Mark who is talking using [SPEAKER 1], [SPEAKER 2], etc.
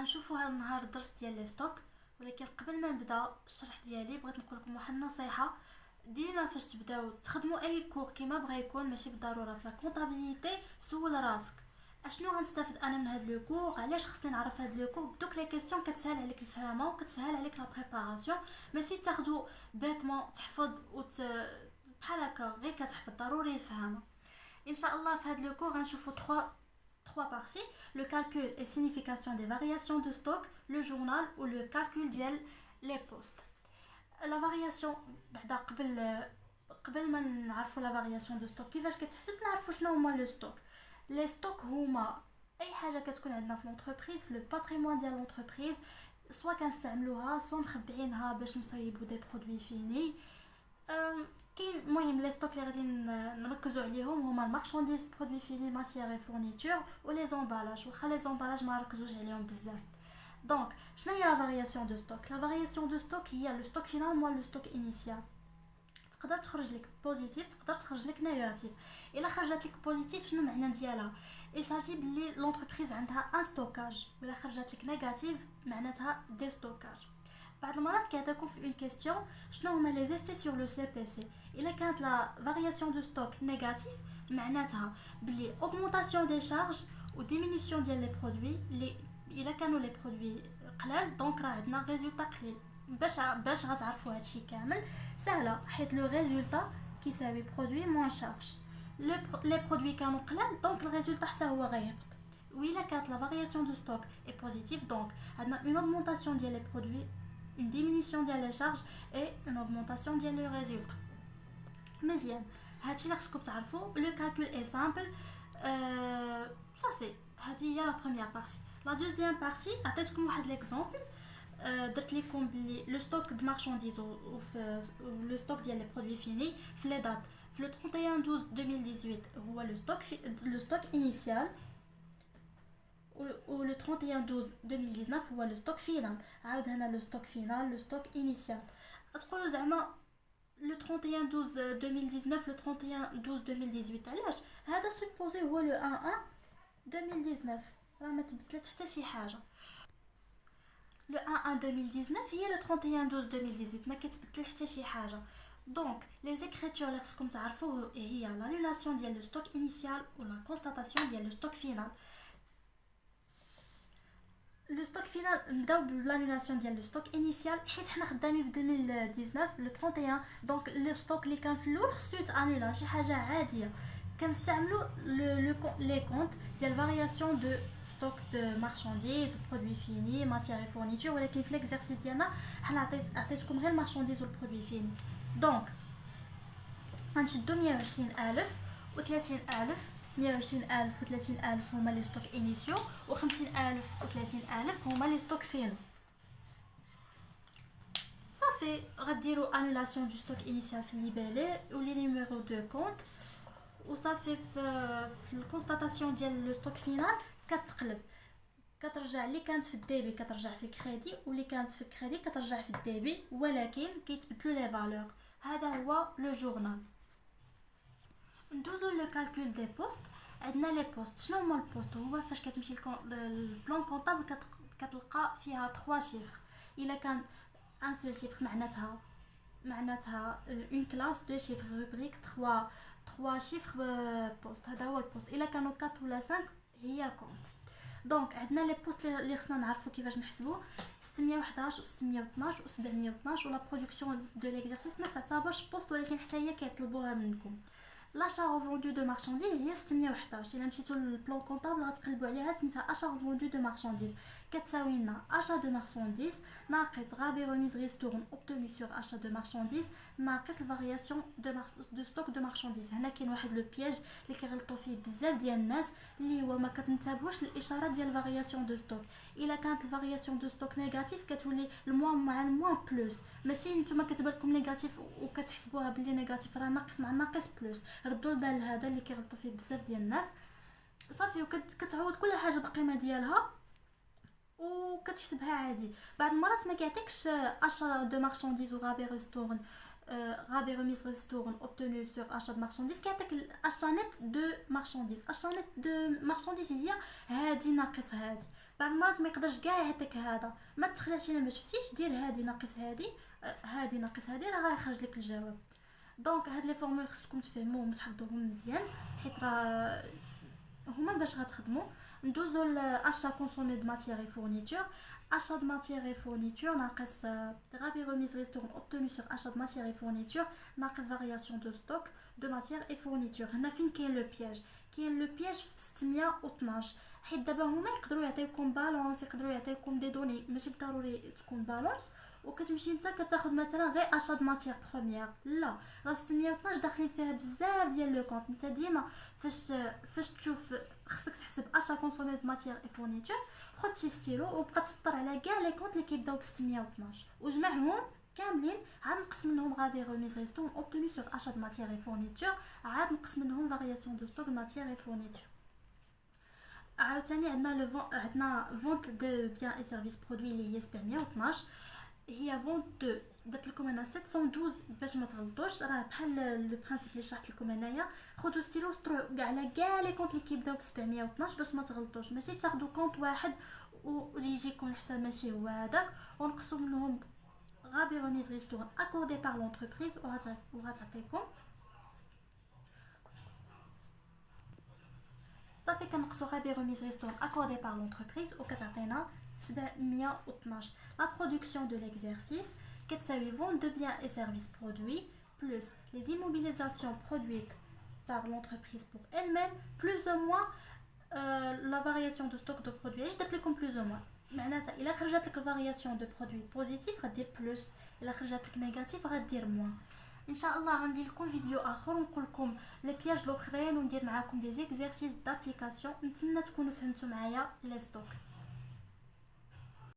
[SPEAKER 1] غنشوفوا هذا النهار الدرس ديال لي ستوك. ولكن قبل ما نبدا الشرح ديالي بغيت نقول لكم واحد النصيحه. ديما فاش تبداو تخدموا اي كور كيما بغا يكون، ماشي بالضروره في لا كونطابيليتي، سول راسك اشنو غنستافد انا من هاد لو كور، علاش خصني نعرف هاد لو كور. بدوك لي كيسيون كتسهل عليك الفهمه وكتسهل عليك لا بريباراسيون، ماشي تاخدو بيتمون تحفظ بحال هكا غير كتحفظ، ضروري الفهمه. ان شاء الله في هاد لو كور غنشوفوا 3 parties: le calcul et signification des variations de stock, le journal ou le calcul ديال les postes. La variation بعدا قبل ما نعرفوا لا فارياسيون دو ستوك كيفاش كتحسب، نعرفوا شنو هما لو ستوك. لي ستوك هما اي حاجه كتكون عندنا في لونتربريز، في لو باتريمون ديال لونتربريز، سواء كنستعملوها سواء مخبيينها باش نصايبوا دي برودوي فيني. كاين المهم لي ستوك اللي غادي نركزوا عليهم هما المارشانديز، برودوي فيني، ماتيير اي فورنيتور و لي زومبالاج. واخا لي زومبالاج ما نركزوش عليهم بزاف. دونك شنو هي لا فارياسيون دو ستوك؟ لا فارياسيون دو ستوك هي لو ستوك فينال مو لو ستوك انيسيال. تقدر تخرج لك بوزيتيف، تقدر تخرج لك نيجاتيف. الا خرجت لك بوزيتيف شنو معنى ديالها؟ يساجي بلي لونتربريز عندها ان ستوكاج، ولا خرجت لك نيجاتيف معناتها دي ستوكاج. بعض المرات كيعطيكم في اون كيسيون شنو هما لي زيفي سور لو سي بي سي. الا كانت لا فارياسيون دو ستوك نيجاتيف معناتها بلي اوغمونطاسيون دي شارج و ديمينيسيون ديال لي برودوي. لي الا كانوا لي برودوي قلال دونك راه عندنا ريزولطا قليل. باش غتعرفوا هادشي كامل سهله، حيت لو ريزولطا كيساوي برودوي موان شارج. لي برودوي كانوا قلال دونك الريزولطا حتى هو غيهبط. وإلا كانت لا فارياسيون دو ستوك اي بوزيتيف دونك عندنا اون اوغمونطاسيون ديال لي برودوي، une diminution ديال les charges et une augmentation ديال le résultat. مزيان، هادشي اللي خصكم تعرفوا. لو كالكول اي سامبل. صافي هذه هي لا بروميير بارتي. لا دوزيام بارتي عطيتكم واحد ليكزامبل. درت لكم بلي لو ستوك دو مارشانديز و لو ستوك ديال لي برودوي فيني في لي دات في لو 31/12/2018 هو لو ستوك انيسيال، و le 31/12/2019 هو لو ستوك فينال. عاود هنا لو ستوك فينال، لو ستوك انيسيال. تقولوا زعما لو 31/12/2019 لو 31/12/2018 علاش؟ هذا سوبوزي هو لو 1/1/2019، راه ما تبدلت حتى شي حاجه. لو 1/1/2019 هي لو 31/12/2018، ما كتبدل حتى شي حاجه. دونك لي زيكريتور اللي خصكم تعرفوا هي لانولاسيون ديال لو ستوك انيسيال و لا كونستاتاسيون ديال لو ستوك فينال. لو ستوك فينال نبداو بالانولاسيون ديال لو ستوك انيسيال، حيت حنا خدامين في 2019 لو 31. دونك لو ستوك اللي كان في الاول خصو يتانولا، شي حاجه عاديه. كنستعملوا لي كونط ديال فارياسيون دو ستوك دو مارشانديز برودوي فيني ماتيير فورنيتور، ولكن في ليكزارسيس ديالنا حنا عطيتكم غير مارشانديز والبرودوي فيني. دونك غنشدو 120,000 و 30,000. 120,000 و 30,000 هما لي ستوك انيسيو، و 50,000 و 30,000 هما لي ستوك فينو. صافي غديروا انولاسيون دو ستوك انيسيال في ليبالي و لي نيميرو دو كونط، وصافي في الكونستاتاسيون ديال لو ستوك فينال كتقلب، كترجع اللي كانت في الديبي كترجع في الكريدي، واللي كانت في الكريدي كترجع في الديبي، ولكن كيتبدلوا لي فالور. هذا هو لو جورنال. ندوزو لو كالكول دي بوست. عندنا لي بوست. شنو هما البوست؟ هو فاش كتمشي البلان كونطابل كتلقى فيها 3 شيفر. الا كان ان سول شيفر معناتها اون كلاس، 2 شيفر روبريك، 3 شيفر بوست. هذا هو البوست. الا كانوا 4 ولا 5 هي كونط. دونك عندنا لي بوست اللي خصنا نعرفوا كيفاش نحسبوا: 611 و 612 و 712. ولا برودكسيون دو ليكزارسيس ما تعتبرش بوست، ولكن حتى هي كيطلبوها منكم. l'achat revendu de marchandises هي 611. الا مشيتو للبلان كونطابل غتقلبوا عليها سميتها achat revendu de marchandises. كتساوي لنا achat de marchandises ناقص غابي remise ristourne obtenu sur achat de marchandises ناقص الفارياسيون دو ستوك دو مارشانديز. هنا كاين واحد لو بياج اللي كيغلطوا فيه بزاف ديال الناس، اللي هو ما كتنتبهوش للاشاره ديال الفارياسيون دو ستوك. الا كانت الفارياسيون دو ستوك نيجاتيف كتولي الموان مع الموان بلس، ماشي نتوما كتبان لكم نيجاتيف وكتحسبوها بلي نيجاتيف، راه ناقص مع ناقص بلس. ردوا البال لهذا اللي كيغلطوا فيه بزاف ديال الناس. صافي وكتعوض كل حاجه بالقيمه ديالها وكتحسبها عادي. بعض المرات ما كيعطيكش achat de marchandises ou rabais ristourne rabais remise ristourne obtenu sur achat de marchandises، كيعطيك achat net de marchandises. achat net de marchandises هي هادي ناقص هادي. بعض المرات ما يقدرش كاع يعطيك هذا، ما تخلعش الا ما شفتيش، دير هذه ناقص هذه، هذه ناقص هذه، راه غيخرج لك الجواب. دونك هاد لي فورمول خصكم تفهموهم وتحفظوهم مزيان، حيت راه هما باش غتخدموا. ندوزو لاشا كونسومي دو ماتيير اي فورنيتور. achat de matière et fourniture ناقص rabais remise restaurant obtenu sur achat de matière et fourniture ناقص variation de stock de matière et fourniture. هنا فين كاين لو بياج؟ كاين لو بياج في 612، حيت دابا هما يقدروا يعطيوكم بالونس، يقدروا يعطيوكم دي دوني ماشي بالضروري تكون بالونس، وكتمشي نتا كتاخد مثلا غير اشا د ماتيير بروميير. لا، راه 612 داخلين فيها بزاف ديال لو كونط. نتا ديما فاش تشوف خصك تحسب اشا كونسومي د ماتيير اي فورنيتور، خد شي ستيلو وبقى تسطر على كاع لي كونط اللي كيبداو ب 612 وجمعهم كاملين، عاد نقص منهم غادي ريميز ريستون اوبتوني سور اشا د ماتيير اي فورنيتور، عاد نقص منهم فارياسيون دو ستوك ماتيير اي فورنيتور. عاوتاني عندنا فونت دو بيان اي سيرفيس برودوي اللي هي 712، هي فونت دو درت لكم انا 712 باش ما تغلطوش، راه بحال لو برينسيپ اللي شرحت لكم انايا. خذوا ستيلو سطروا كاع على كاع لي كونط اللي كيبداو ب 712 باش ما تغلطوش، ماشي تاخذوا كونط واحد ويجيكم الحساب ماشي هو هذاك، ونقصوا منهم غابي ريميز ريستورون اكوردي بار لونتربريز وغتعطيكم صافي. كنقصوا غابي ريميز ريستورون اكوردي بار لونتربريز وكتعطينا 712. La production de l'exercice كتساوي vente de biens et services produits plus les immobilisations produites par l'entreprise pour elle-même plus ou moins la variation de stock de produits. اش درت لكم plus ou moins معناتها الا خرجت لك الفارياسيون دو برودوي بوزيتيف غدير بلس، الا خرجت لك نيجاتيف غدير موان. ان شاء الله غندير لكم فيديو اخر ونقول لكم لي بياج الاخرين وندير معاكم دي زيكزيرسيس دابليكاسيون. نتمنى تكونوا فهمتوا معايا لي ستوك.